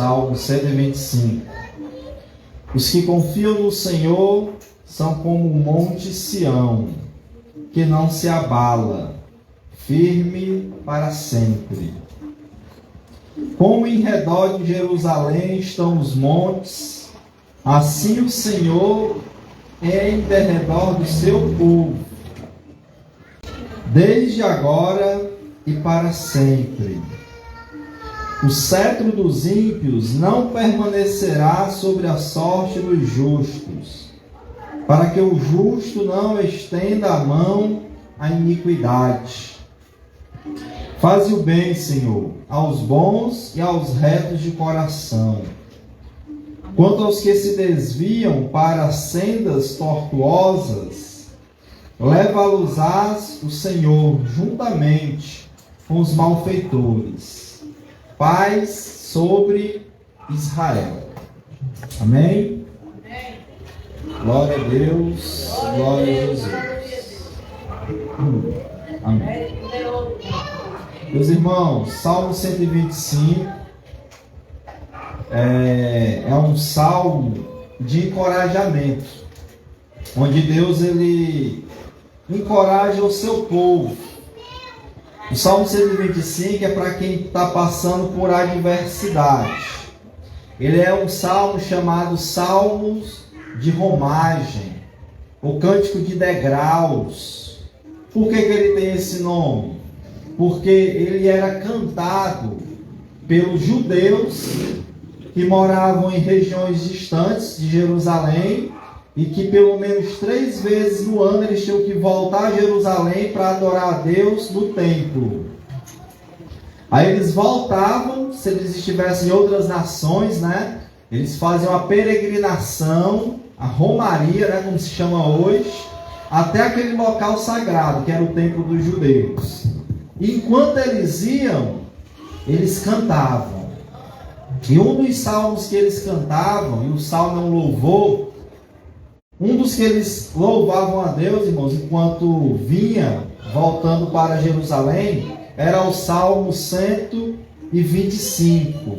Salmo 125. Os que confiam no Senhor são como o monte Sião, que não se abala, firme para sempre. Como em redor de Jerusalém estão os montes, assim o Senhor é em derredor do seu povo, desde agora e para sempre. O cetro dos ímpios não permanecerá sobre a sorte dos justos, para que o justo não estenda a mão à iniquidade. Faze o bem, Senhor, aos bons e aos retos de coração. Quanto aos que se desviam para sendas tortuosas, leva-los-ás o Senhor juntamente com os malfeitores. Paz sobre Israel. Amém? Amém. Glória a Deus. Glória a Jesus. Amém. Meus irmãos, Salmo 125 é um salmo de encorajamento, onde Deus ele encoraja o seu povo. O Salmo 125 é para quem está passando por adversidade. Ele é um salmo chamado Salmos de Romagem, o Cântico de Degraus. Por que ele tem esse nome? Porque ele era cantado pelos judeus que moravam em regiões distantes de Jerusalém e que pelo menos 3 vezes no ano eles tinham que voltar a Jerusalém para adorar a Deus no templo. Aí eles voltavam, se eles estivessem em outras nações, né? Eles faziam a peregrinação, a romaria, né? Como se chama hoje, até aquele local sagrado, que era o templo dos judeus. E enquanto eles iam, eles cantavam. E um dos salmos que eles cantavam, e o salmo é um louvor, um dos que eles louvavam a Deus, irmãos, enquanto vinha, voltando para Jerusalém, era o Salmo 125.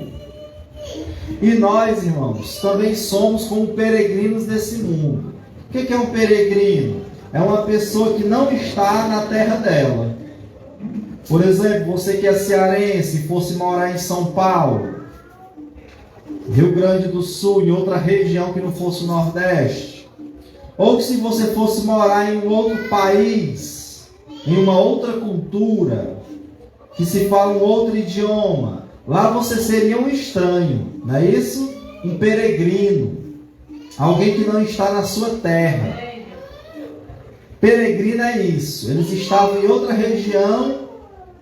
E nós, irmãos, também somos como peregrinos desse mundo. O que é um peregrino? É uma pessoa que não está na terra dela. Por exemplo, você que é cearense e fosse morar em São Paulo, Rio Grande do Sul, em outra região que não fosse o Nordeste, ou que se você fosse morar em um outro país, em uma outra cultura, que se fala um outro idioma, lá você seria um estranho, não é isso? Um peregrino, alguém que não está na sua terra. Peregrino é isso, eles estavam em outra região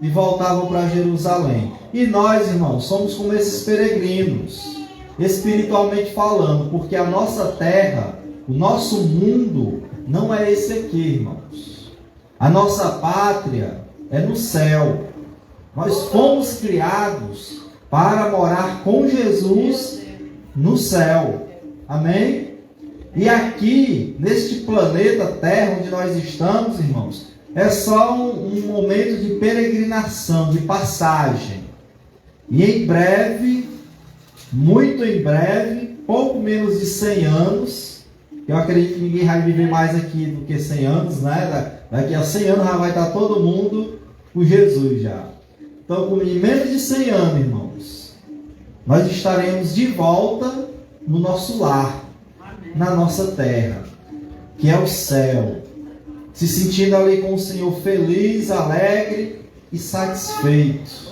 e voltavam para Jerusalém. E nós, irmãos, somos como esses peregrinos, espiritualmente falando, porque a nossa terra, o nosso mundo não é esse aqui, irmãos. A nossa pátria é no céu. Nós fomos criados para morar com Jesus no céu. Amém? E aqui, neste planeta Terra onde nós estamos, irmãos, é só um momento de peregrinação, de passagem. E em breve, muito em breve, pouco menos de 100 anos, eu acredito que ninguém vai viver mais aqui do que 100 anos, né? Daqui a 100 anos já vai estar todo mundo com Jesus já. Então, com menos de 100 anos, irmãos, nós estaremos de volta no nosso lar, na nossa terra, que é o céu, se sentindo ali com o Senhor feliz, alegre e satisfeito.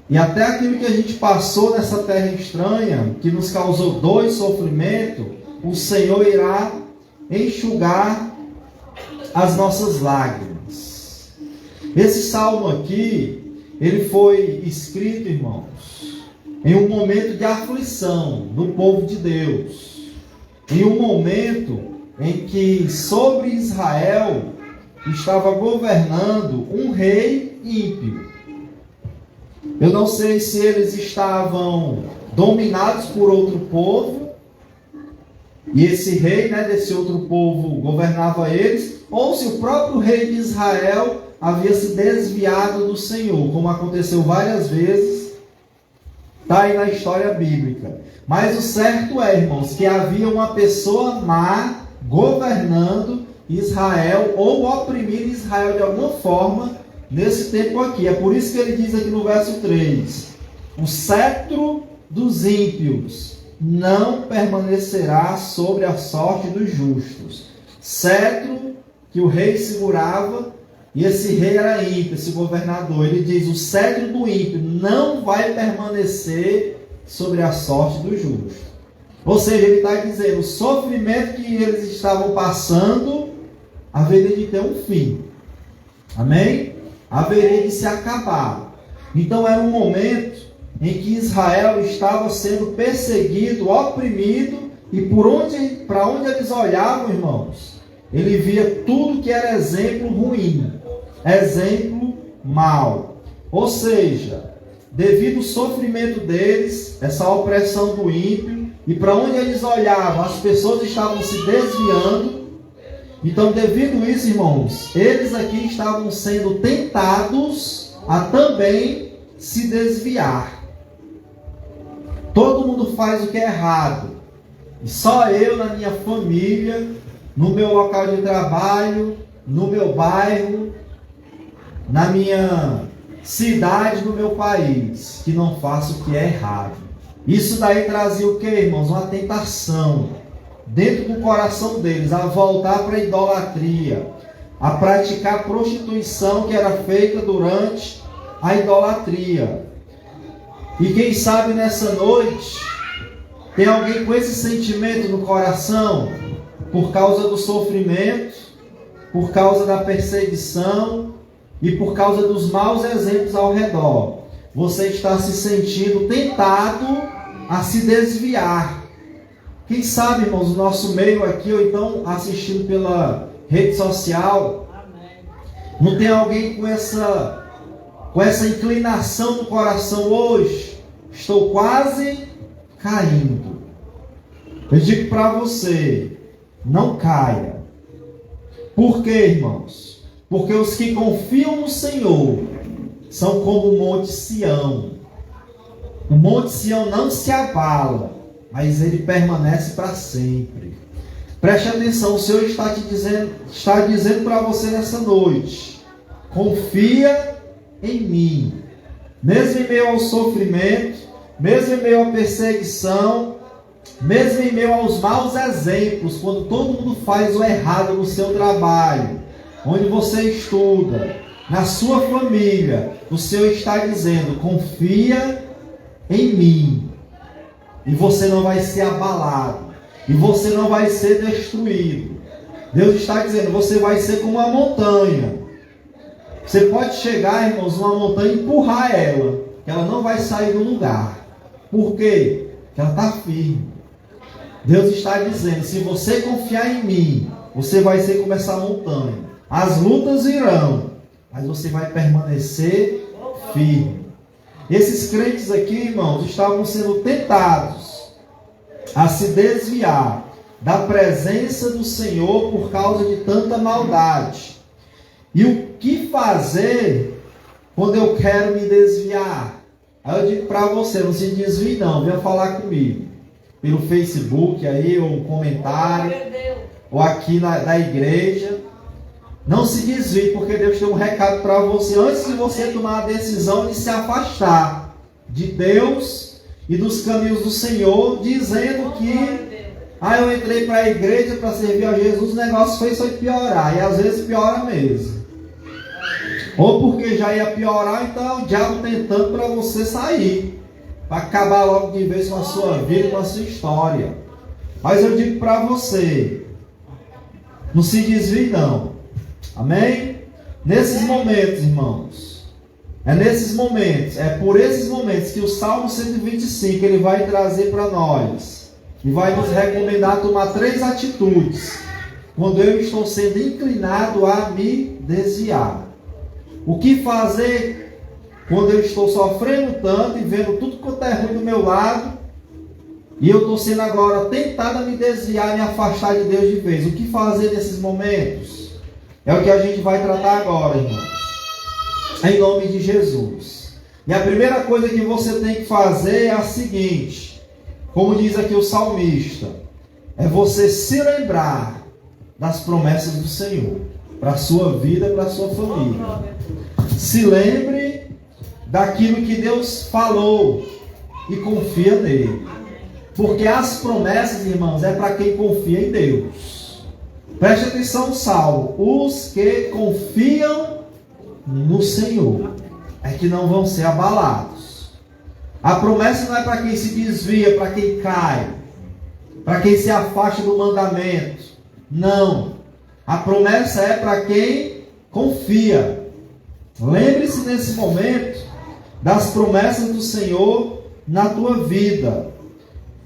E até aquilo que a gente passou nessa terra estranha, que nos causou dor e sofrimento, o Senhor irá enxugar as nossas lágrimas. Esse salmo aqui, ele foi escrito, irmãos, em um momento de aflição do povo de Deus. Em um momento em que sobre Israel estava governando um rei ímpio. Eu não sei se eles estavam dominados por outro povo, e esse rei, né, desse outro povo governava eles, ou se o próprio rei de Israel havia se desviado do Senhor, como aconteceu várias vezes Está aí na história bíblica. Mas o certo é, irmãos, que havia uma pessoa má governando Israel ou oprimindo Israel de alguma forma nesse tempo aqui. É por isso que ele diz aqui no verso 3: o cetro dos ímpios não permanecerá sobre a sorte dos justos. Cetro que o rei segurava, e esse rei era ímpio, esse governador. Ele diz: o cetro do ímpio não vai permanecer sobre a sorte do justo. Ou seja, ele está dizendo, o sofrimento que eles estavam passando haveria de ter um fim. Amém? Haveria de se acabar. Então era um momento em que Israel estava sendo perseguido, oprimido, e para onde eles olhavam, irmãos, ele via tudo que era exemplo ruim, exemplo mau. Ou seja, devido ao sofrimento deles, essa opressão do ímpio, e para onde eles olhavam, as pessoas estavam se desviando. Então, devido a isso, irmãos, eles aqui estavam sendo tentados a também se desviar. Todo mundo faz o que é errado, e só eu, na minha família, no meu local de trabalho, no meu bairro, na minha cidade, no meu país, que não faço o que é errado. Isso daí trazia o que, irmãos? Uma tentação dentro do coração deles a voltar para a idolatria, a praticar a prostituição que era feita durante a idolatria. E quem sabe nessa noite tem alguém com esse sentimento no coração, por causa do sofrimento, por causa da perseguição e por causa dos maus exemplos ao redor. Você está se sentindo tentado a se desviar. Quem sabe, irmãos, o nosso meio aqui, ou então assistindo pela rede social, não tem alguém com essa inclinação no coração hoje? Estou quase caindo. Eu digo para você, não caia. Por quê, irmãos? Porque os que confiam no Senhor são como o Monte Sião. O Monte Sião não se abala, mas ele permanece para sempre. Preste atenção, o Senhor está dizendo para você nessa noite: confia em mim. Mesmo em meio ao sofrimento, mesmo em meio à perseguição, mesmo em meio aos maus exemplos, quando todo mundo faz o errado no seu trabalho, onde você estuda, na sua família, o Senhor está dizendo: confia em mim, e você não vai ser abalado, e você não vai ser destruído. Deus está dizendo: você vai ser como uma montanha. Você pode chegar, irmãos, numa montanha e empurrar ela, que ela não vai sair do lugar. Por quê? Porque ela está firme. Deus está dizendo: se você confiar em mim, você vai ser como essa montanha. As lutas virão, mas você vai permanecer firme. Esses crentes aqui, irmãos, estavam sendo tentados a se desviar da presença do Senhor por causa de tanta maldade. E o que fazer quando eu quero me desviar? Aí eu digo para você: não se desvie não, venha falar comigo pelo Facebook aí, ou um comentário, ou aqui na igreja. Não se desvie, porque Deus tem um recado para você antes de você tomar a decisão de se afastar de Deus e dos caminhos do Senhor, dizendo que eu entrei para a igreja para servir a Jesus, o negócio foi piorar, e às vezes piora mesmo. Ou porque já ia piorar, então o diabo tentando para você sair, para acabar logo de vez com a sua vida, com a sua história. Mas eu digo para você, não se desvie não. Amém? Nesses momentos, irmãos, é por esses momentos que o Salmo 125 ele vai trazer para nós e vai nos recomendar tomar 3 atitudes quando eu estou sendo inclinado a me desviar. O que fazer quando eu estou sofrendo tanto e vendo tudo quanto é ruim do meu lado e eu estou sendo agora tentado a me desviar e me afastar de Deus de vez? O que fazer nesses momentos? É o que a gente vai tratar agora, irmãos. Em nome de Jesus. E a primeira coisa que você tem que fazer é a seguinte, como diz aqui o salmista, é você se lembrar das promessas do Senhor, para a sua vida, para a sua família. Se lembre daquilo que Deus falou e confia nele. Porque as promessas, irmãos, é para quem confia em Deus. Preste atenção, salvo. Os que confiam no Senhor é que não vão ser abalados. A promessa não é para quem se desvia, para quem cai, para quem se afasta do mandamento. Não. A promessa é para quem confia. Lembre-se nesse momento das promessas do Senhor na tua vida.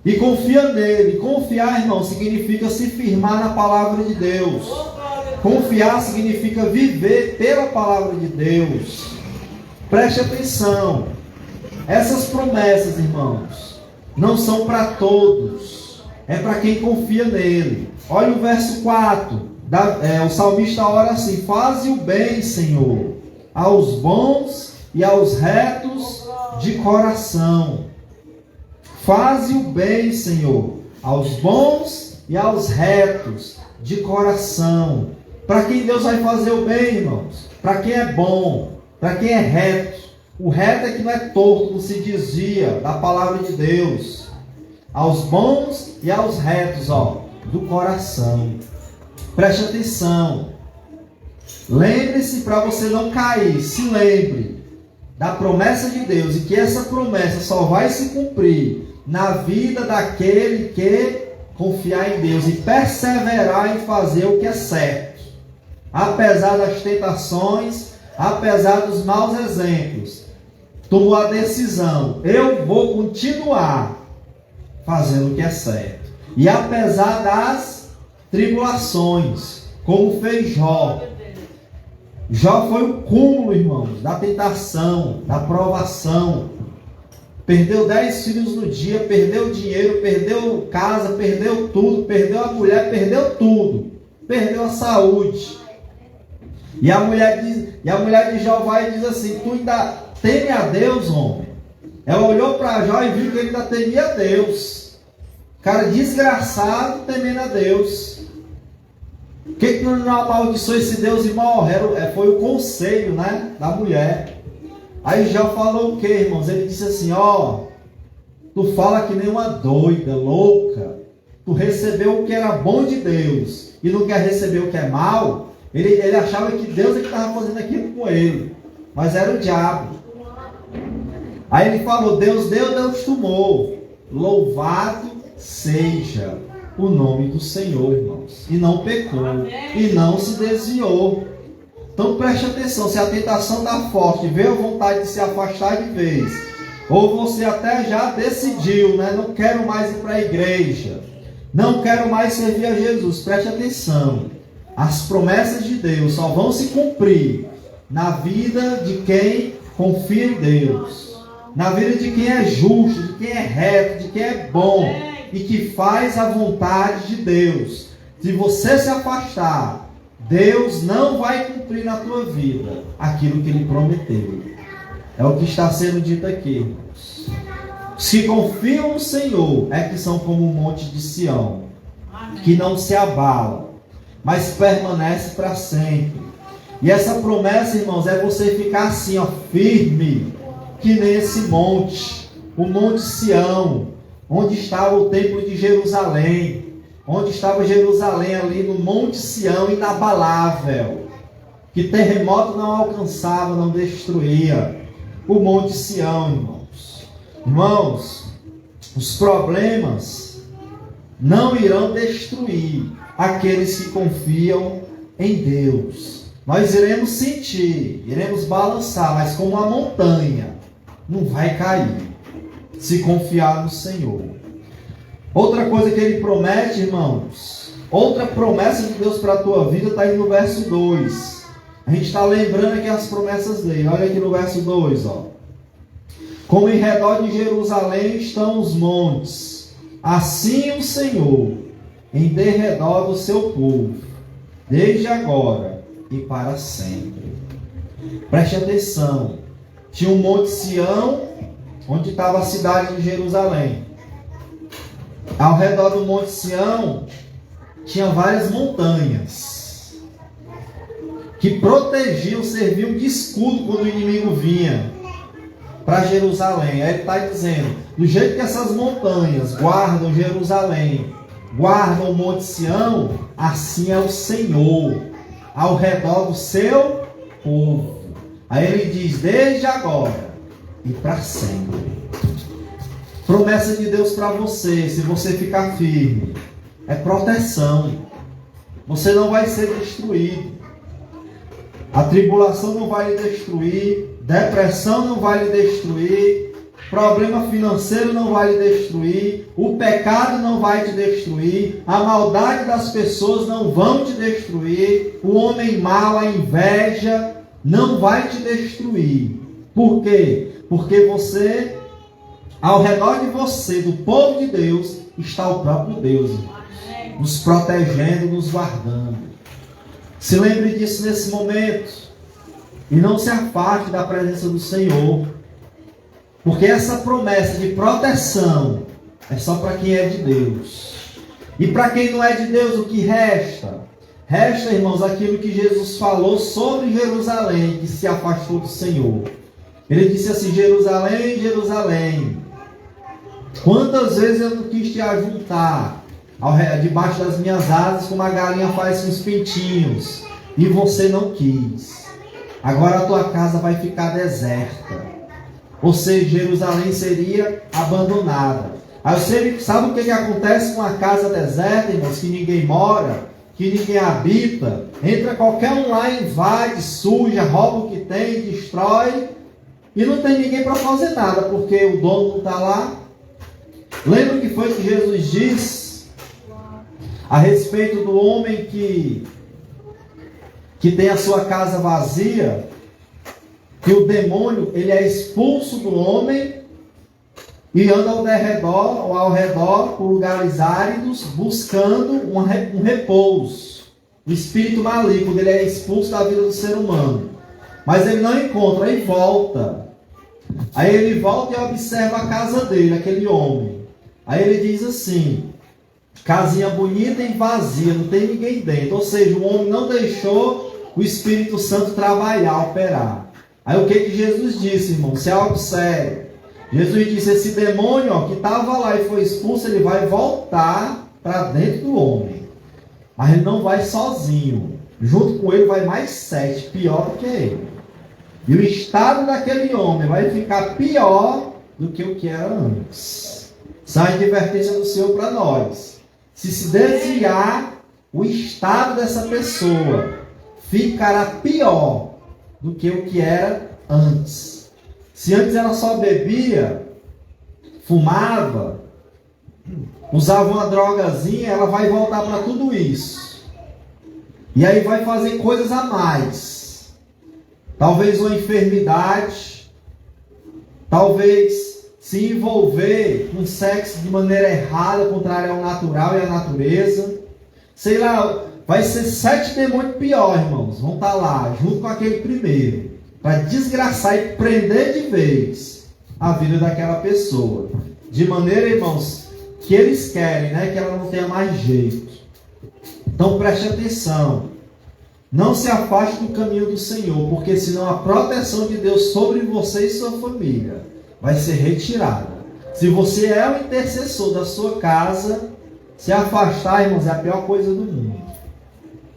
E confia nele. Confiar, irmão, significa se firmar na palavra de Deus. Confiar significa viver pela palavra de Deus. Preste atenção. Essas promessas, irmãos, não são para todos. É para quem confia nele. Olha o verso 4. O salmista ora assim: faze o bem, Senhor, aos bons e aos retos de coração. Faze o bem, Senhor, aos bons e aos retos de coração. Para quem Deus vai fazer o bem, irmãos? Para quem é bom, para quem é reto. O reto é que não é torto, não se desvia da palavra de Deus. Aos bons e aos retos, do coração. Preste atenção. Lembre-se para você não cair. Se lembre da promessa de Deus e que essa promessa só vai se cumprir na vida daquele que confiar em Deus e perseverar em fazer o que é certo. Apesar das tentações, apesar dos maus exemplos, tomou a decisão: eu vou continuar fazendo o que é certo. E apesar das tribulações, como fez Jó. Jó foi o cúmulo, irmãos, da tentação, da provação. Perdeu 10 filhos no dia, perdeu dinheiro, perdeu casa, perdeu tudo, perdeu a mulher, perdeu tudo. Perdeu a saúde. E a mulher de Jó vai e diz assim: tu ainda teme a Deus, homem? Ela olhou para Jó e viu que ele ainda temia a Deus. Cara desgraçado temendo a Deus. O que não amaldiçoou esse Deus e morre? Foi o conselho, né, da mulher. Aí Jó falou o que, irmãos? Ele disse assim: tu fala que nem uma doida, louca. Tu recebeu o que era bom de Deus e não quer receber o que é mal. Ele achava que Deus é que estava fazendo aquilo com ele, mas era o diabo. Aí ele falou: Deus deu, Deus tomou. Louvado seja o nome do Senhor, irmãos. E não pecou. E não se desviou. Então preste atenção. Se a tentação está forte, veio a vontade de se afastar de vez, ou você até já decidiu, né? Não quero mais ir para a igreja, não quero mais servir a Jesus. Preste atenção. As promessas de Deus só vão se cumprir na vida de quem confia em Deus, na vida de quem é justo, de quem é reto, de quem é bom e que faz a vontade de Deus. Se você se afastar, Deus não vai cumprir na tua vida aquilo que Ele prometeu. É o que está sendo dito aqui, irmãos. Os que confiam no Senhor é que são como o monte de Sião, que não se abala, mas permanece para sempre. E essa promessa, irmãos, é você ficar assim, firme, que nesse monte, o Monte Sião, onde estava o templo de Jerusalém, onde estava Jerusalém ali no Monte Sião, inabalável, que terremoto não alcançava, não destruía. O Monte Sião, irmãos. Irmãos, os problemas não irão destruir aqueles que confiam em Deus. Nós iremos sentir, iremos balançar, mas como uma montanha, não vai cair, se confiar no Senhor. Outra coisa que Ele promete, irmãos, outra promessa de Deus para a tua vida está aí no verso 2. A gente está lembrando aqui as promessas dele. Olha aqui no verso 2, Como em redor de Jerusalém estão os montes, assim o Senhor em derredor do seu povo, desde agora e para sempre. Preste atenção. tinha o Monte Sião, onde estava a cidade de Jerusalém. Ao redor do Monte Sião, tinha várias montanhas que protegiam, serviam de escudo quando o inimigo vinha para Jerusalém. Aí ele está dizendo, do jeito que essas montanhas guardam Jerusalém, guardam o Monte Sião, assim é o Senhor ao redor do seu povo. Aí ele diz, desde agora e para sempre. Promessa de Deus para você, se você ficar firme, é proteção. Você não vai ser destruído. A tribulação não vai lhe destruir, depressão não vai lhe destruir, problema financeiro não vai lhe destruir, o pecado não vai te destruir, a maldade das pessoas não vão te destruir, o homem mau, a inveja não vai te destruir. Por quê? Porque você, ao redor de você, do povo de Deus, está o próprio Deus, nos protegendo, nos guardando. Se lembre disso nesse momento e não se afaste da presença do Senhor, porque essa promessa de proteção é só para quem é de Deus. E para quem não é de Deus, o que resta? Resta, irmãos, aquilo que Jesus falou sobre Jerusalém, que se afastou do Senhor. Ele disse assim, Jerusalém, Jerusalém, quantas vezes eu não quis te ajuntar debaixo das minhas asas, como a galinha faz com os pintinhos, e você não quis. Agora a tua casa vai ficar deserta. Ou seja, Jerusalém seria abandonada. Aí você sabe o que acontece com a casa deserta, irmãos? Que ninguém mora, que ninguém habita. Entra qualquer um lá, invade, suja, rouba o que tem, destrói. E não tem ninguém para fazer nada, porque o dono não está lá. Lembra o que foi que Jesus disse a respeito do homem que tem a sua casa vazia? Que o demônio, ele é expulso do homem e anda ao redor por lugares áridos, buscando um repouso. O espírito maligno, ele é expulso da vida do ser humano. Mas ele não encontra, aí volta. Aí ele volta e observa a casa dele, aquele homem. Aí ele diz assim, casinha bonita e vazia, não tem ninguém dentro. Ou seja, o homem não deixou o Espírito Santo trabalhar, operar. Aí o que Jesus disse, irmão? Isso é algo sério. Jesus disse, esse demônio que estava lá e foi expulso, ele vai voltar para dentro do homem. Mas ele não vai sozinho. Junto com ele vai mais 7, pior do que ele. E o estado daquele homem vai ficar pior do que o que era antes. Essa é a advertência do Senhor para nós. Se desviar, o estado dessa pessoa ficará pior do que o que era antes. Se antes ela só bebia, fumava, usava uma drogazinha, ela vai voltar para tudo isso. E aí vai fazer coisas a mais. Talvez uma enfermidade, talvez se envolver com sexo de maneira errada, contrária ao natural e à natureza. Sei lá, vai ser 7 demônios pior, irmãos. Vão estar lá, junto com aquele primeiro, para desgraçar e prender de vez a vida daquela pessoa. De maneira, irmãos, que eles querem, né, que ela não tenha mais jeito. Então preste atenção. Não se afaste do caminho do Senhor, porque senão a proteção de Deus sobre você e sua família vai ser retirada. Se você é o intercessor da sua casa, se afastar, irmãos, é a pior coisa do mundo.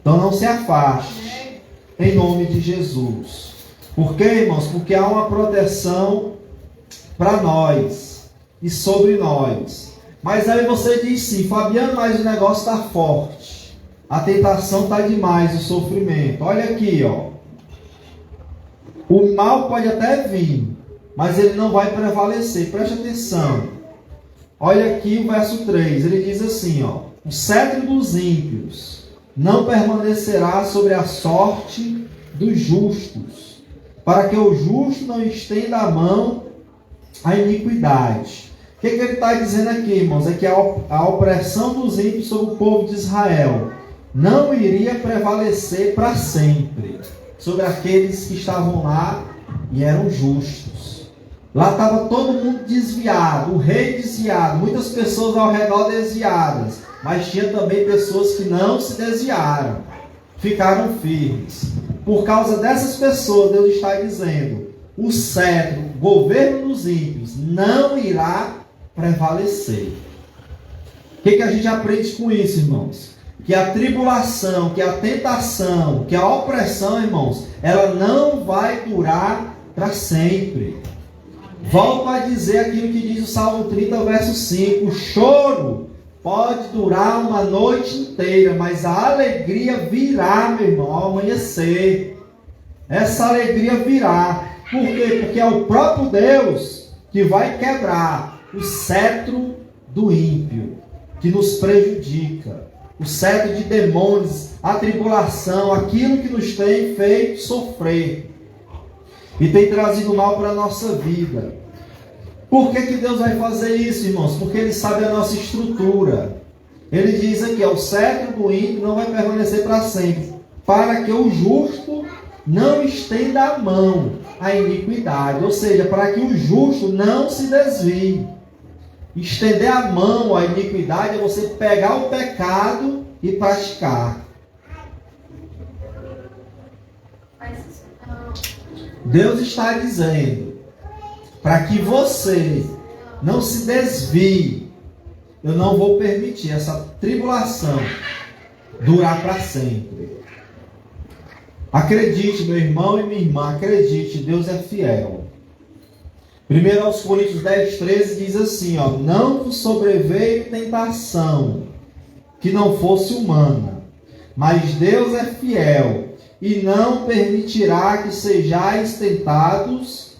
Então não se afaste, em nome de Jesus. Por quê, irmãos? Porque há uma proteção para nós e sobre nós. Mas aí você diz sim, Fabiano, mas o negócio está forte. A tentação está demais, o sofrimento. Olha aqui, ó. O mal pode até vir, mas ele não vai prevalecer. Preste atenção. Olha aqui o verso 3. Ele diz assim, ó. O cetro dos ímpios não permanecerá sobre a sorte dos justos, para que o justo não estenda a mão à iniquidade. O que ele está dizendo aqui, irmãos? É que a opressão dos ímpios sobre o povo de Israel não iria prevalecer para sempre sobre aqueles que estavam lá e eram justos. Lá estava todo mundo desviado, o rei desviado, muitas pessoas ao redor desviadas, mas tinha também pessoas que não se desviaram, ficaram firmes. Por causa dessas pessoas, Deus está dizendo: o cetro, o governo dos ímpios, não irá prevalecer. O que a gente aprende com isso, irmãos? Que a tribulação, que a tentação, que a opressão, irmãos, ela não vai durar para sempre. Volto a dizer aquilo que diz o Salmo 30, verso 5. O choro pode durar uma noite inteira, mas a alegria virá, meu irmão, ao amanhecer. Essa alegria virá. Por quê? Porque é o próprio Deus que vai quebrar o cetro do ímpio, que nos prejudica. O cetro de demônios, a tribulação, aquilo que nos tem feito sofrer e tem trazido mal para a nossa vida. Por que Deus vai fazer isso, irmãos? Porque Ele sabe a nossa estrutura. Ele diz aqui: o cetro do ímpio não vai permanecer para sempre, para que o justo não estenda a mão à iniquidade. Ou seja, para que o justo não se desvie. Estender a mão à iniquidade é você pegar o pecado e praticar. Deus está dizendo: para que você não se desvie, eu não vou permitir essa tribulação durar para sempre. Acredite, meu irmão e minha irmã, acredite, Deus é fiel. 1 Coríntios 10:13 diz assim, ó: não vos sobreveio tentação que não fosse humana, mas Deus é fiel e não permitirá que sejais tentados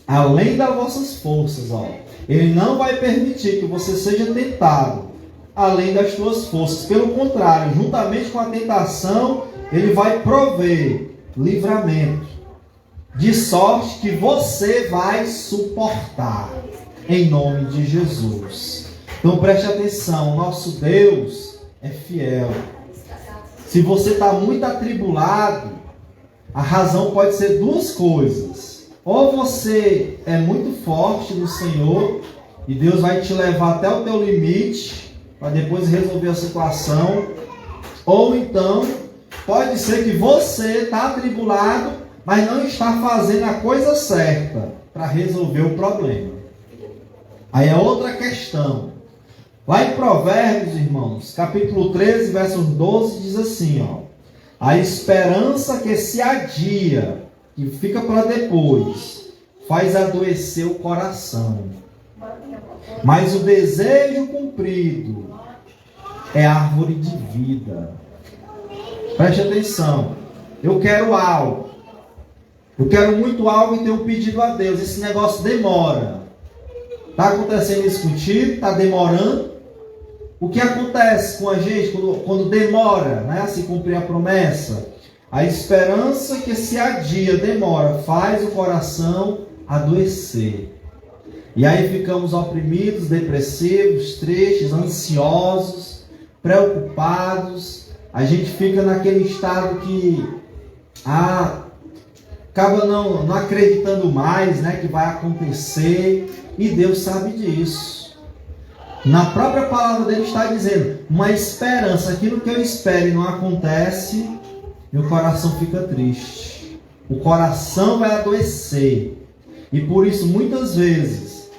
além das vossas forças. Ó. Ele não vai permitir que você seja tentado além das suas forças. Pelo contrário, juntamente com a tentação, Ele vai prover livramento, de sorte que você vai suportar, em nome de Jesus. Então preste atenção, nosso Deus é fiel. Se você está muito atribulado, a razão pode ser duas coisas. Ou você é muito forte no Senhor e Deus vai te levar até o teu limite para depois resolver a situação. Ou então, pode ser que você está atribulado, mas não está fazendo a coisa certa para resolver o problema. Aí é outra questão. Lá em Provérbios, irmãos, capítulo 13, verso 12, diz assim, ó: a esperança que se adia, que fica para depois, faz adoecer o coração. Mas o desejo cumprido é árvore de vida. Preste atenção. Eu quero algo. Eu quero muito algo e tenho pedido a Deus. Esse negócio demora. Está acontecendo isso contigo? Está demorando? O que acontece com a gente quando demora, né, a se cumprir a promessa? A esperança que se adia, demora, faz o coração adoecer. E aí ficamos oprimidos, depressivos, tristes, ansiosos, preocupados. A gente fica naquele estado que acaba não acreditando mais, né, que vai acontecer. E Deus sabe disso. Na própria palavra dele está dizendo, uma esperança, aquilo que eu espero e não acontece, meu coração fica triste. O coração vai adoecer. E por isso, muitas vezes,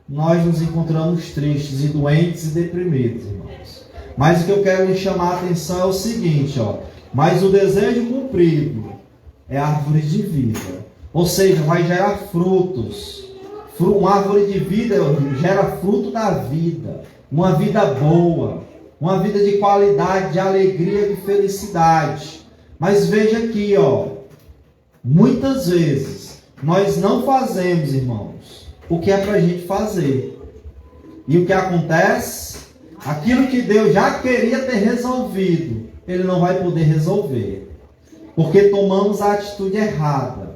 nós nos encontramos tristes e doentes e deprimidos, irmãos. Mas o que eu quero lhe chamar a atenção é o seguinte, ó: mas o desejo cumprido é árvore de vida. Ou seja, vai gerar frutos. Uma árvore de vida gera fruto da vida. Uma vida boa. Uma vida de qualidade, de alegria, de felicidade. Mas veja aqui, ó. Muitas vezes nós não fazemos, irmãos, o que é para a gente fazer. E o que acontece? Aquilo que Deus já queria ter resolvido, Ele não vai poder resolver. Porque tomamos a atitude errada.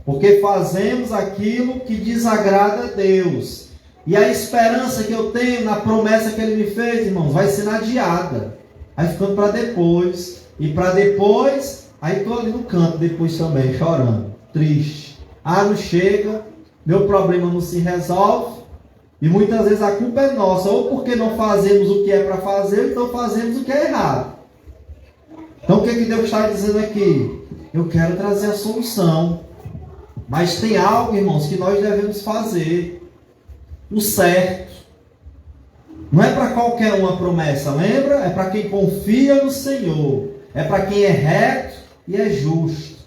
Porque fazemos aquilo que desagrada a Deus. E a esperança que eu tenho na promessa que Ele me fez, irmãos, vai sendo adiada. Vai ficando para depois. E para depois, aí estou ali no canto depois também, chorando, triste, não chega, meu problema não se resolve. E muitas vezes a culpa é nossa, ou porque não fazemos o que é para fazer, ou então fazemos o que é errado. Então o que Deus está dizendo aqui? Eu quero trazer a solução. Mas tem algo, irmãos, que nós devemos fazer. O certo. Não é para qualquer uma promessa, lembra? É para quem confia no Senhor. É para quem é reto e é justo.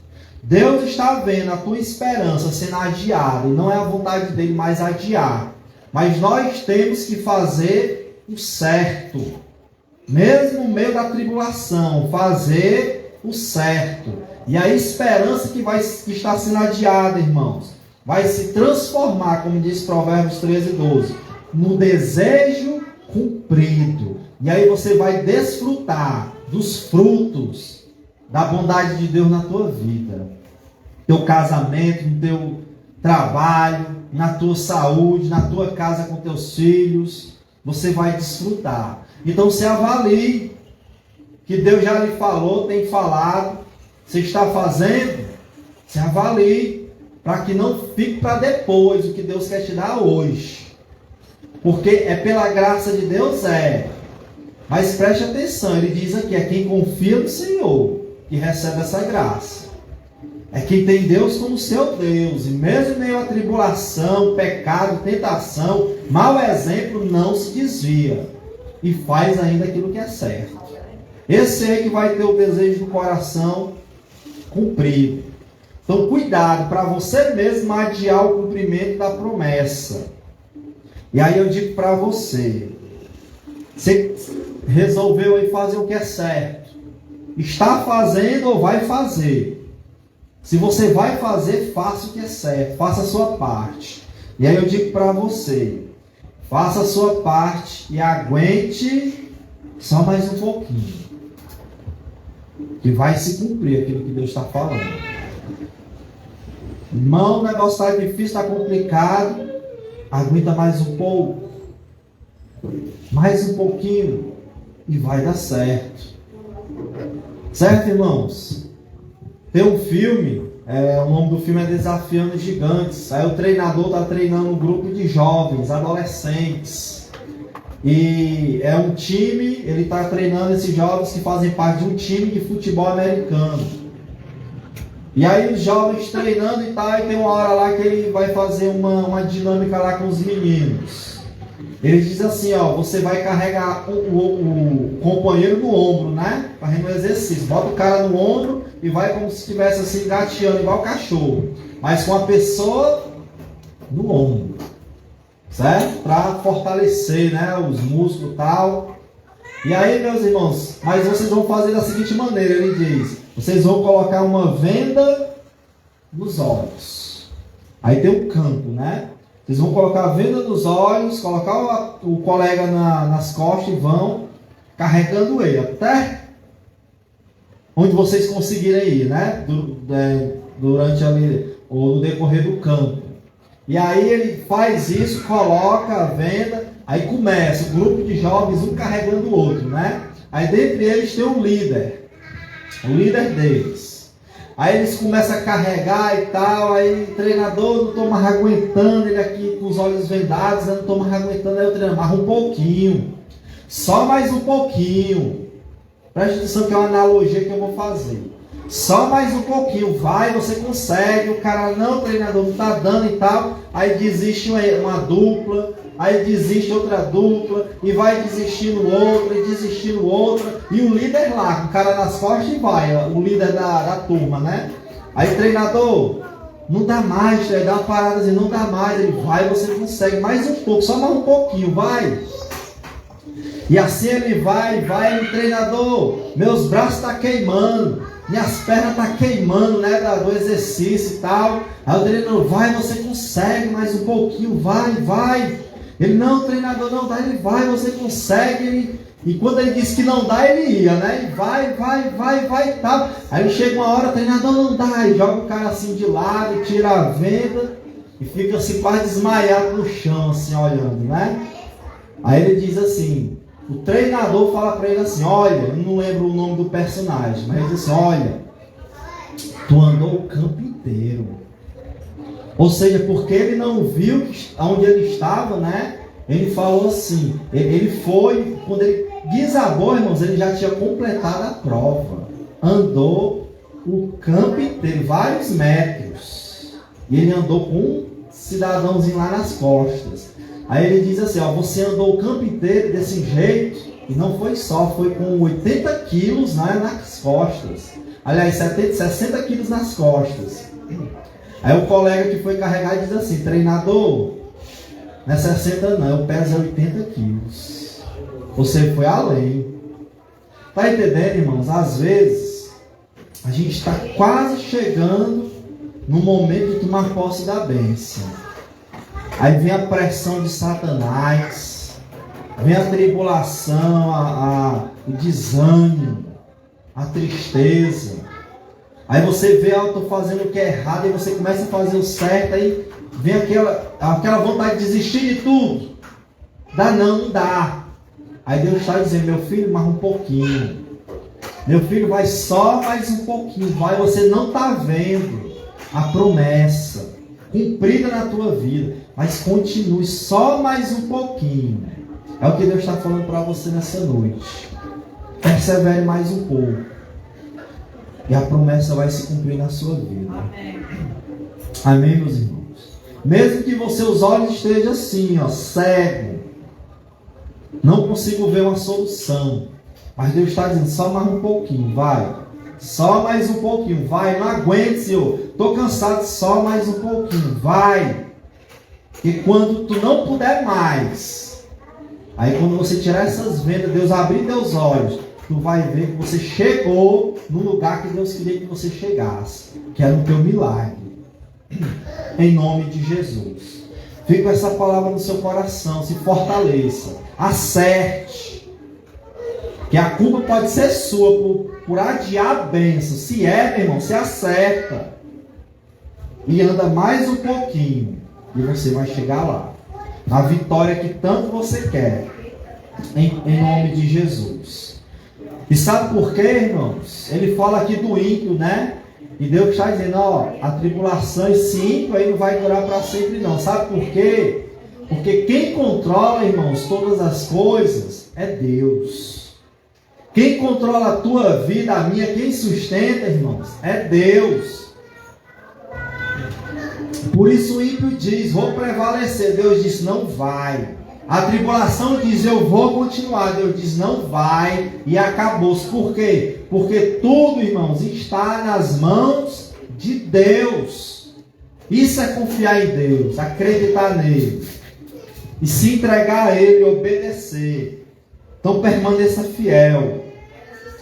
Deus está vendo a tua esperança sendo adiada. E não é a vontade dele mais adiar. Mas nós temos que fazer o certo. Mesmo no meio da tribulação, fazer o certo. E a esperança que está sendo adiada, irmãos, vai se transformar, como diz Provérbios 13:12, no desejo cumprido. E aí você vai desfrutar dos frutos da bondade de Deus na tua vida. Teu casamento, no teu trabalho, na tua saúde, na tua casa com teus filhos, você vai desfrutar. Então você avalie que Deus já lhe falou, tem falado, você está fazendo, você avalie, para que não fique para depois o que Deus quer te dar hoje. Porque é pela graça de Deus, mas preste atenção, ele diz aqui, é quem confia no Senhor que recebe essa graça. É quem tem Deus como seu Deus. E mesmo em meio à tribulação, pecado, tentação, mau exemplo, não se desvia. E faz ainda aquilo que é certo. Esse é que vai ter o desejo do coração cumprido. Então cuidado para você mesmo adiar o cumprimento da promessa. E aí eu digo para você. Você resolveu aí fazer o que é certo. Está fazendo ou vai fazer? Se você vai fazer, faça o que é certo, faça a sua parte. E aí eu digo para você, faça a sua parte e aguente só mais um pouquinho. Que vai se cumprir aquilo que Deus está falando. Irmão, o negócio está difícil, está complicado. Aguenta mais um pouco. Mais um pouquinho. E vai dar certo. Certo, irmãos? Tem um filme, o nome do filme é Desafiando Gigantes. Aí o treinador está treinando um grupo de jovens, adolescentes. E é um time, ele está treinando esses jovens que fazem parte de um time de futebol americano. E aí os jovens treinando e tal, e tem uma hora lá que ele vai fazer uma dinâmica lá com os meninos. Ele diz assim, você vai carregar o companheiro no ombro, né? Fazendo um exercício. Bota o cara no ombro e vai como se estivesse assim gateando, igual cachorro. Mas com a pessoa no ombro. Certo? Para fortalecer, né? Os músculos e tal. E aí, meus irmãos, mas vocês vão fazer da seguinte maneira, ele diz. Vocês vão colocar uma venda nos olhos. Aí tem um campo, né? Vocês vão colocar a venda nos olhos, colocar o colega nas costas e vão carregando ele até onde vocês conseguirem ir, né? Durante ali, ou no decorrer do campo. E aí ele faz isso, coloca a venda, aí começa o grupo de jovens, um carregando o outro, né? Aí dentre eles tem um líder, o líder deles. Aí eles começam a carregar e tal, aí o treinador não estou mais aguentando, ele aqui com os olhos vendados, eu não estou mais aguentando, aí o treinador, mais um pouquinho, só mais um pouquinho. Preste atenção que é uma analogia que eu vou fazer. Só mais um pouquinho, vai, você consegue, o cara não, treinador, não está dando e tal, aí desiste uma dupla, aí desiste outra dupla, e vai desistindo outra, e desistindo outra, e o líder lá, com o cara nas costas e vai, o líder da turma, né? Aí treinador, não dá mais, dá uma parada assim, não dá mais, ele vai, você consegue, mais um pouco, só mais um pouquinho, vai. E assim ele vai, o treinador, meus braços estão queimando, minhas pernas estão queimando, né, do exercício e tal. Aí o treinador, vai, você consegue, mais um pouquinho, vai. Ele, não, treinador, não dá, ele vai, você consegue. E quando ele disse que não dá, ele ia, né, ele vai e tal. Aí chega uma hora, treinador, não dá, e joga o cara assim de lado, tira a venda, e fica assim quase desmaiado no chão, assim, olhando, né. Aí ele diz assim, o treinador fala para ele assim, olha, eu não lembro o nome do personagem, mas ele diz assim, olha, tu andou o campo inteiro, Ou seja, porque ele não viu onde ele estava, né? Ele falou assim, ele foi, quando ele desabou, irmãos, ele já tinha completado a prova. Andou o campo inteiro, vários metros. E ele andou com um cidadãozinho lá nas costas. Aí ele diz assim, ó, você andou o campo inteiro desse jeito, e não foi só, foi com 80 quilos, né, nas costas. Aliás, 60 quilos nas costas. Aí o colega que foi carregar diz assim, treinador, não é 60 não, eu peso 80 quilos. Você foi além. Tá entendendo, irmãos? Às vezes, a gente está quase chegando no momento de tomar posse da bênção. Aí vem a pressão de Satanás, vem a tribulação, o desânimo, a tristeza. Aí você vê, eu estou fazendo o que é errado, e você começa a fazer o certo, aí vem aquela vontade de desistir de tudo. Dá não dá. Aí Deus está dizendo, meu filho, mais um pouquinho. Meu filho, vai só mais um pouquinho. Vai, você não está vendo a promessa cumprida na tua vida. Mas continue só mais um pouquinho. É o que Deus está falando para você nessa noite. Persevere mais um pouco. E a promessa vai se cumprir na sua vida. Amém, meus irmãos? Mesmo que os olhos estejam assim, ó, cego, não consigo ver uma solução. Mas Deus está dizendo, só mais um pouquinho, vai. Só mais um pouquinho, vai. Não aguente, Senhor. Estou cansado, só mais um pouquinho, vai. E quando tu não puder mais, aí quando você tirar essas vendas, Deus abrir teus olhos, tu vai ver que você chegou no lugar que Deus queria que você chegasse, que era o teu milagre. Em nome de Jesus. Fique com essa palavra no seu coração, se fortaleça, acerte. Que a culpa pode ser sua por adiar a bênção. Se é, meu irmão, se acerta. E anda mais um pouquinho. E você vai chegar lá. Na vitória que tanto você quer. Em nome de Jesus. E sabe por quê, irmãos? Ele fala aqui do ímpio, né? E Deus está dizendo, ó, a tribulação, esse ímpio aí não vai durar para sempre não. Sabe por quê? Porque quem controla, irmãos, todas as coisas é Deus. Quem controla a tua vida, a minha, quem sustenta, irmãos, é Deus. Por isso o ímpio diz, vou prevalecer. Deus diz, não vai. A tribulação diz, eu vou continuar. Deus diz, não vai. E acabou-se. Por quê? Porque tudo, irmãos, está nas mãos de Deus. Isso é confiar em Deus, acreditar nele. E se entregar a Ele e obedecer. Então permaneça fiel.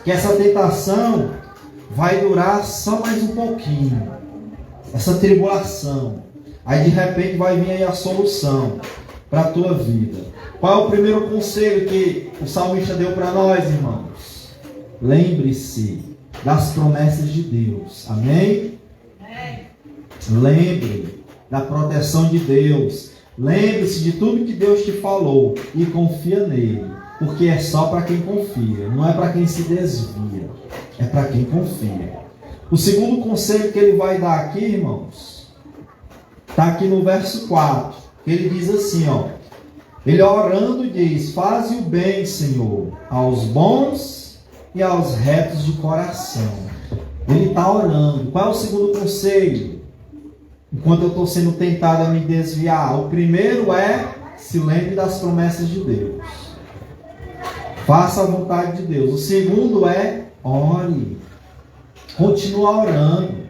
Que essa tentação vai durar só mais um pouquinho. Essa tribulação. Aí de repente vai vir aí a solução para a tua vida. Qual é o primeiro conselho que o salmista deu para nós, irmãos? Lembre-se das promessas de Deus. Amém? Lembre da proteção de Deus. Lembre-se de tudo que Deus te falou e confia nele. Porque é só para quem confia. Não é para quem se desvia. É para quem confia. O segundo conselho que ele vai dar aqui, irmãos, está aqui no verso 4. Ele diz assim, ó. Ele orando diz, faze o bem, Senhor, aos bons e aos retos de coração. Ele está orando. Qual é o segundo conselho? Enquanto eu estou sendo tentado a me desviar. O primeiro é, se lembre das promessas de Deus. Faça a vontade de Deus. O segundo é, ore. Continua orando.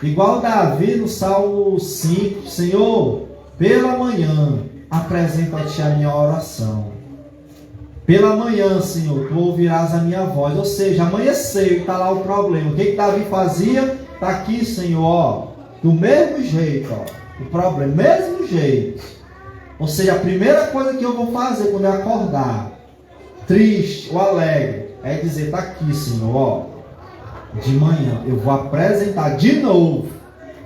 Igual Davi no Salmo 5. Senhor, pela manhã, apresenta-te a minha oração. Pela manhã, Senhor, tu ouvirás a minha voz. Ou seja, amanheceu, está lá o problema. O que Davi fazia? Está aqui, Senhor, ó, do mesmo jeito, ó, o problema, mesmo jeito. Ou seja, a primeira coisa que eu vou fazer quando eu acordar, triste ou alegre, é dizer, está aqui, Senhor, ó, de manhã eu vou apresentar de novo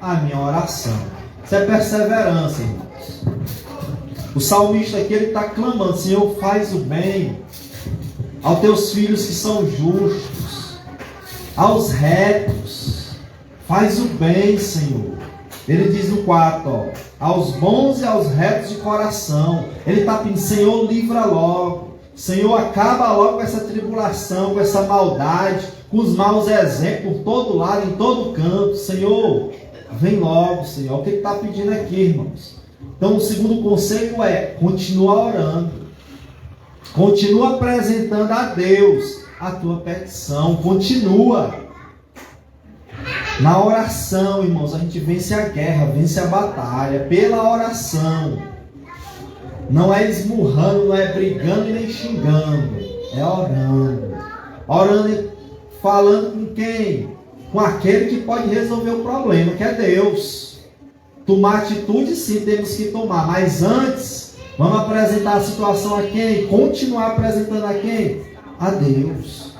a minha oração. Isso é perseverança, irmãos. O salmista aqui, ele está clamando, Senhor, faz o bem aos teus filhos que são justos, aos retos. Faz o bem, Senhor. Ele diz no 4, ó, aos bons e aos retos de coração. Ele está pedindo, Senhor, livra logo. Senhor, acaba logo com essa tribulação, com essa maldade, com os maus exemplos por todo lado, em todo canto. Senhor, vem logo, Senhor. O que ele está pedindo aqui, irmãos? Então, o segundo conselho é, continua orando. Continua apresentando a Deus a tua petição. Continua. Na oração, irmãos, a gente vence a guerra, vence a batalha. Pela oração. Não é esmurrando, não é brigando e nem xingando. É orando. Orando e falando com quem? Com aquele que pode resolver o problema, que é Deus. Tomar atitude sim, temos que tomar. Mas antes, vamos apresentar a situação a quem? Continuar apresentando a quem? A Deus.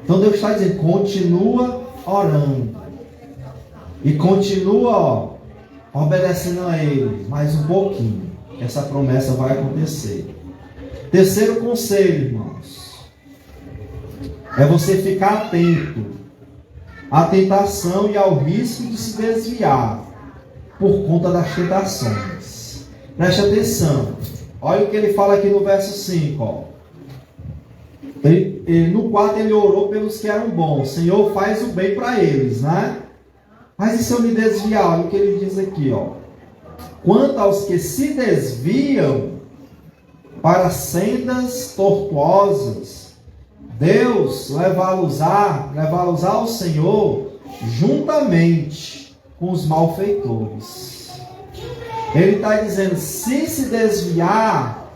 Então Deus está dizendo, continua orando. E continua obedecendo a Ele mais um pouquinho. Essa promessa vai acontecer. Terceiro conselho, irmãos, é você ficar atento à tentação e ao risco de se desviar por conta das tentações. Preste atenção. Olha o que ele fala aqui no verso 5. Ó. No 4 ele orou pelos que eram bons. Senhor, faz o bem para eles, né? Mas e se eu me desviar? Olha o que ele diz aqui, ó. Quanto aos que se desviam para sendas tortuosas, Deus leva-los ao Senhor juntamente com os malfeitores. Ele está dizendo, se desviar,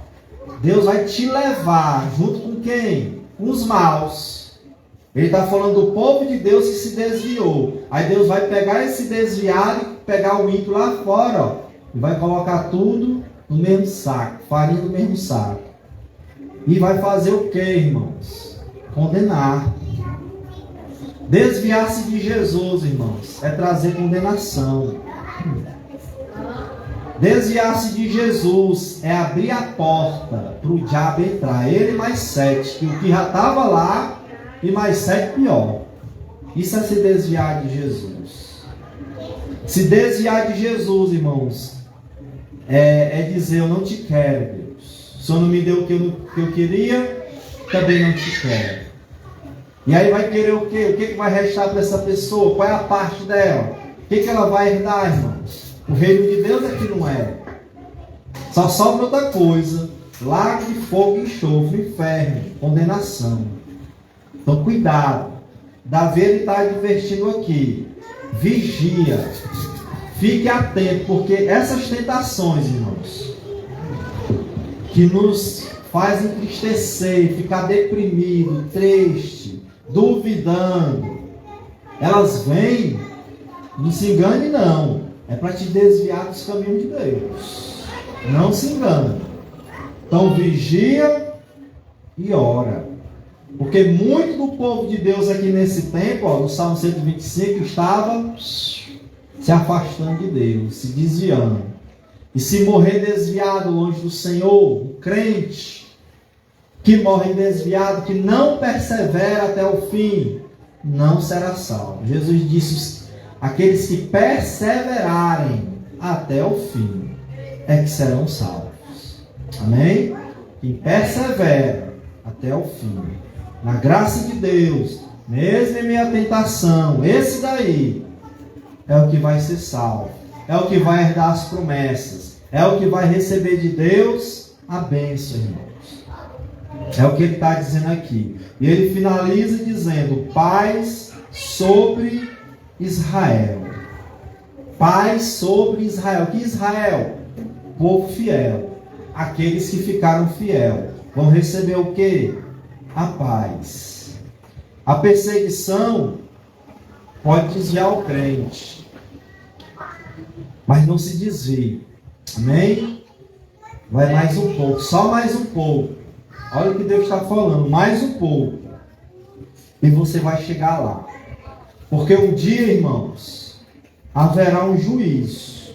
Deus vai te levar junto com quem? Com os maus. Ele está falando do povo de Deus que se desviou. Aí Deus vai pegar esse desviado e pegar o ímpio lá fora, ó. E vai colocar tudo no mesmo saco, farinha no mesmo saco. E vai fazer o que, irmãos? Condenar. Desviar-se de Jesus, irmãos, é trazer condenação. Desviar-se de Jesus é abrir a porta para o diabo entrar. Ele mais 7, que o que já estava lá, e mais 7 pior. Isso é se desviar de Jesus. Se desviar de Jesus, irmãos, é dizer, eu não te quero, Deus. O Senhor não me deu o que eu queria, também não te quero. E aí vai querer o quê? O que vai restar para essa pessoa? Qual é a parte dela? O que ela vai herdar, irmãos? O reino de Deus é que não é. Só sobra outra coisa. Lago de fogo, enxofre, inferno, condenação. Então cuidado. Davi está advertindo aqui. Vigia. Fique atento, porque essas tentações, irmãos, que nos fazem entristecer, ficar deprimido, triste, duvidando, elas vêm, não se engane não, é para te desviar dos caminhos de Deus. Não se engane. Então vigia e ora. Porque muito do povo de Deus aqui nesse tempo, ó, no Salmo 125, estava se afastando de Deus, se desviando. E se morrer desviado longe do Senhor, o crente que morre desviado, que não persevera até o fim, não será salvo. Jesus disse, aqueles que perseverarem até o fim, é que serão salvos. Amém? Quem persevera até o fim, na graça de Deus, mesmo em meio à tentação, esse daí é o que vai ser salvo, é o que vai herdar as promessas, é o que vai receber de Deus a bênção, irmãos. É o que ele está dizendo aqui. E ele finaliza dizendo, paz sobre Israel. Paz sobre Israel. Que Israel? Povo fiel. Aqueles que ficaram fiel vão receber o quê? A paz. A perseguição pode desviar o crente, mas não se desvie. Amém? Vai mais um pouco, só mais um pouco. Olha o que Deus está falando, mais um pouco. E você vai chegar lá. Porque um dia, irmãos, haverá um juízo,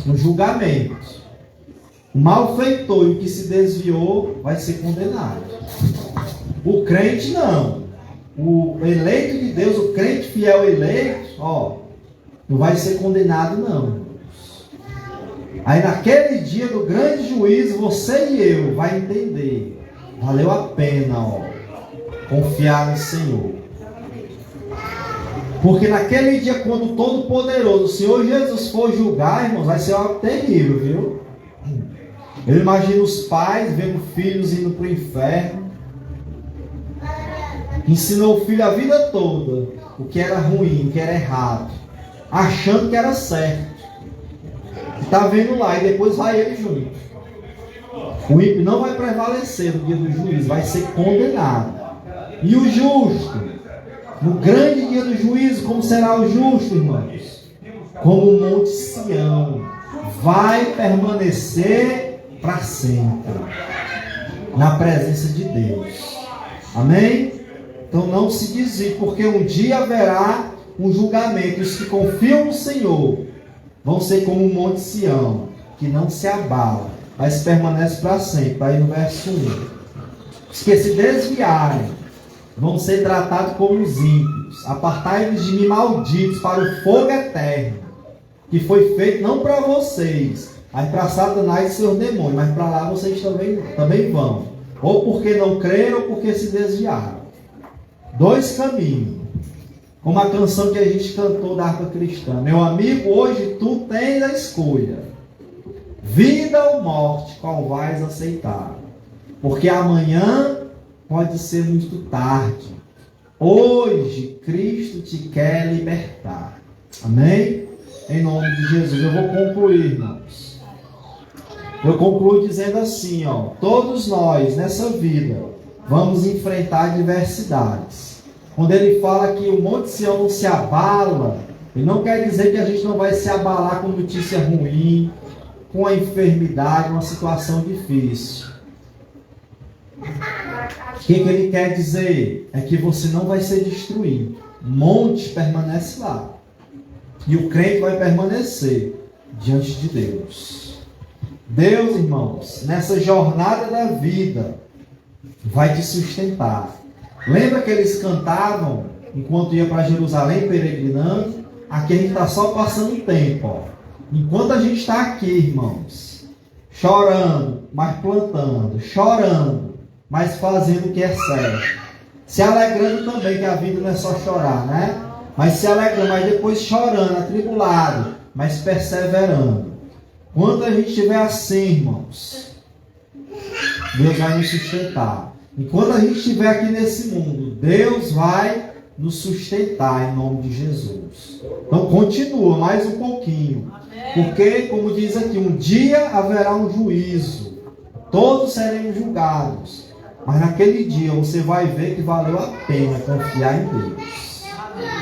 um julgamento. O malfeitor e o que se desviou vai ser condenado. O crente não. O eleito de Deus, o crente fiel eleito, ó, Não vai ser condenado, não. Aí naquele dia do grande juízo, você e eu vai entender. Valeu a pena, confiar no Senhor. Porque naquele dia, quando o Todo-Poderoso, o Senhor Jesus, for julgar, irmãos, vai ser algo terrível, viu? Eu imagino os pais vendo filhos indo para o inferno. Ensinou o filho a vida toda o que era ruim, o que era errado, achando que era certo. Está vendo lá e depois vai ele junto. O ímpio não vai prevalecer no dia do juízo, vai ser condenado. E o justo, no grande dia do juízo, como será o justo, irmãos? Como o Monte Sião, vai permanecer para sempre na presença de Deus. Amém? Então não se desvie, porque um dia haverá um julgamento. Os que confiam no Senhor vão ser como o Monte Sião, que não se abala, mas permanece para sempre. Aí no verso 1. Os que se desviarem vão ser tratados como os ímpios. Apartai-vos de mim, malditos, para o fogo eterno, que foi feito não para vocês, mas para Satanás e seus demônios. Mas para lá vocês também vão. Ou porque não creram, ou porque se desviaram. Dois caminhos. Como a canção que a gente cantou da harpa cristã. Meu amigo, hoje tu tens a escolha. Vida ou morte, qual vais aceitar? Porque amanhã pode ser muito tarde. Hoje Cristo te quer libertar. Amém? Em nome de Jesus. Eu vou concluir, irmãos. Eu concluo dizendo assim, todos nós nessa vida vamos enfrentar adversidades. Quando ele fala que o Monte Sião não se abala, ele não quer dizer que a gente não vai se abalar com notícia ruim, com a enfermidade, uma situação difícil. O que ele quer dizer? É que você não vai ser destruído. O monte permanece lá. E o crente vai permanecer diante de Deus. Deus, irmãos, nessa jornada da vida, vai te sustentar. Lembra que eles cantavam enquanto ia para Jerusalém peregrinando? Aqui a gente está só passando o tempo. Enquanto a gente está aqui, irmãos, chorando, mas plantando, chorando, mas fazendo o que é certo. Se alegrando também, que a vida não é só chorar, né? Mas se alegrando, mas depois chorando, atribulado, mas perseverando. Quando a gente estiver assim, irmãos, Deus vai nos sustentar. Enquanto a gente estiver aqui nesse mundo, Deus vai nos sustentar em nome de Jesus. Então continua mais um pouquinho. Porque, como diz aqui, um dia haverá um juízo. Todos seremos julgados. Mas naquele dia você vai ver que valeu a pena confiar em Deus.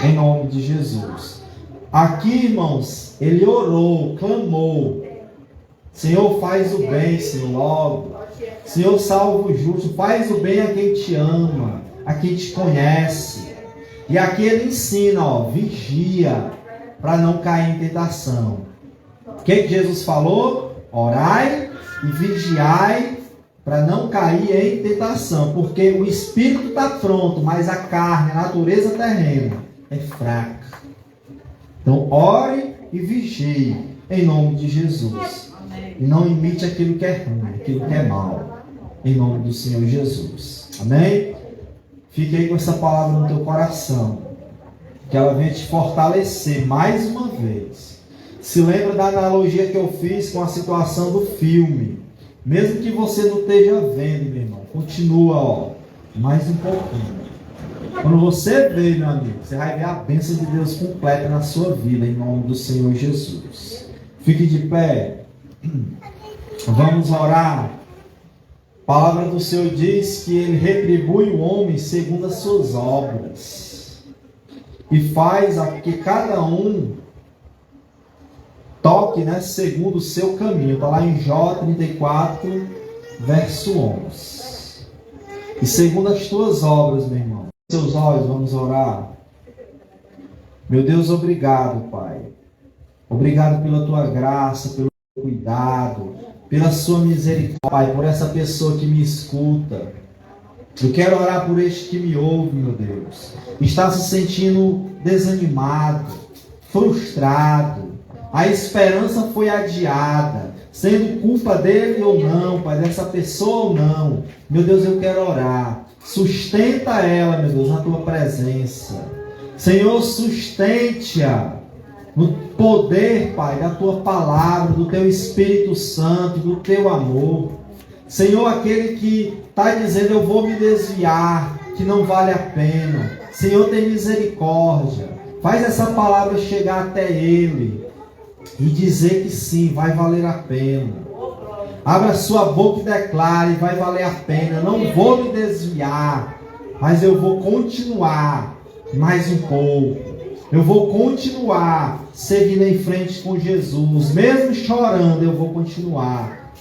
Em nome de Jesus. Aqui, irmãos, ele orou, clamou. Senhor, faz o bem, Senhor, logo. Senhor, salva o justo, faz o bem a quem te ama, a quem te conhece. E aqui ele ensina, vigia, para não cair em tentação. O que Jesus falou? Orai e vigiai, para não cair em tentação. Porque o espírito está pronto, mas a carne, a natureza terrena, é fraca. Então, ore e vigie, em nome de Jesus. E não imite aquilo que é ruim, aquilo que é mal. Em nome do Senhor Jesus. Amém? Fique aí com essa palavra no teu coração. Que ela venha te fortalecer mais uma vez. Se lembra da analogia que eu fiz com a situação do filme. Mesmo que você não esteja vendo, meu irmão. Continua, mais um pouquinho. Quando você vê, meu amigo, você vai ver a bênção de Deus completa na sua vida. Em nome do Senhor Jesus. Fique de pé. Vamos orar. A palavra do Senhor diz que Ele retribui o homem segundo as suas obras. E faz que cada um toque, segundo o seu caminho. Está lá em Jó 34, verso 11. E segundo as tuas obras, meu irmão. Seus olhos, vamos orar. Meu Deus, obrigado, Pai. Obrigado pela tua graça, pelo teu cuidado, pela sua misericórdia, Pai, por essa pessoa que me escuta. Eu quero orar por este que me ouve, meu Deus. Está se sentindo desanimado, frustrado, a esperança foi adiada, sendo culpa dele ou não, Pai, dessa pessoa ou não. Meu Deus, eu quero orar. Sustenta ela, meu Deus, na tua presença. Senhor, sustente-a no poder, Pai, da tua palavra, do teu Espírito Santo, do teu amor. Senhor, aquele que está dizendo, eu vou me desviar, que não vale a pena. Senhor, tem misericórdia. Faz essa palavra chegar até ele e dizer que sim, vai valer a pena. Abra sua boca e declare, vai valer a pena. Não vou me desviar, mas eu vou continuar mais um pouco. Eu vou continuar seguindo em frente com Jesus. Mesmo chorando, eu vou continuar.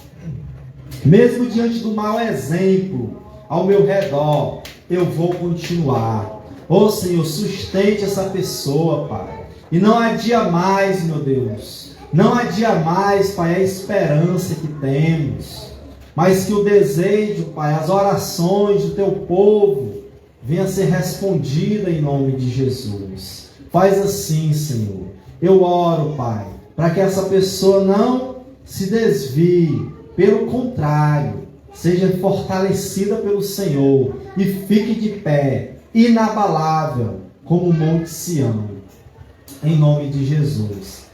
Mesmo diante do mau exemplo ao meu redor, eu vou continuar. Ô Senhor, sustente essa pessoa, Pai. E não adia mais, meu Deus. Não adia mais, Pai, a esperança que temos. Mas que o desejo, Pai, as orações do teu povo venha a ser respondida em nome de Jesus. Faz assim, Senhor. Eu oro, Pai, para que essa pessoa não se desvie. Pelo contrário, seja fortalecida pelo Senhor e fique de pé, inabalável, como o Monte Sião. Em nome de Jesus.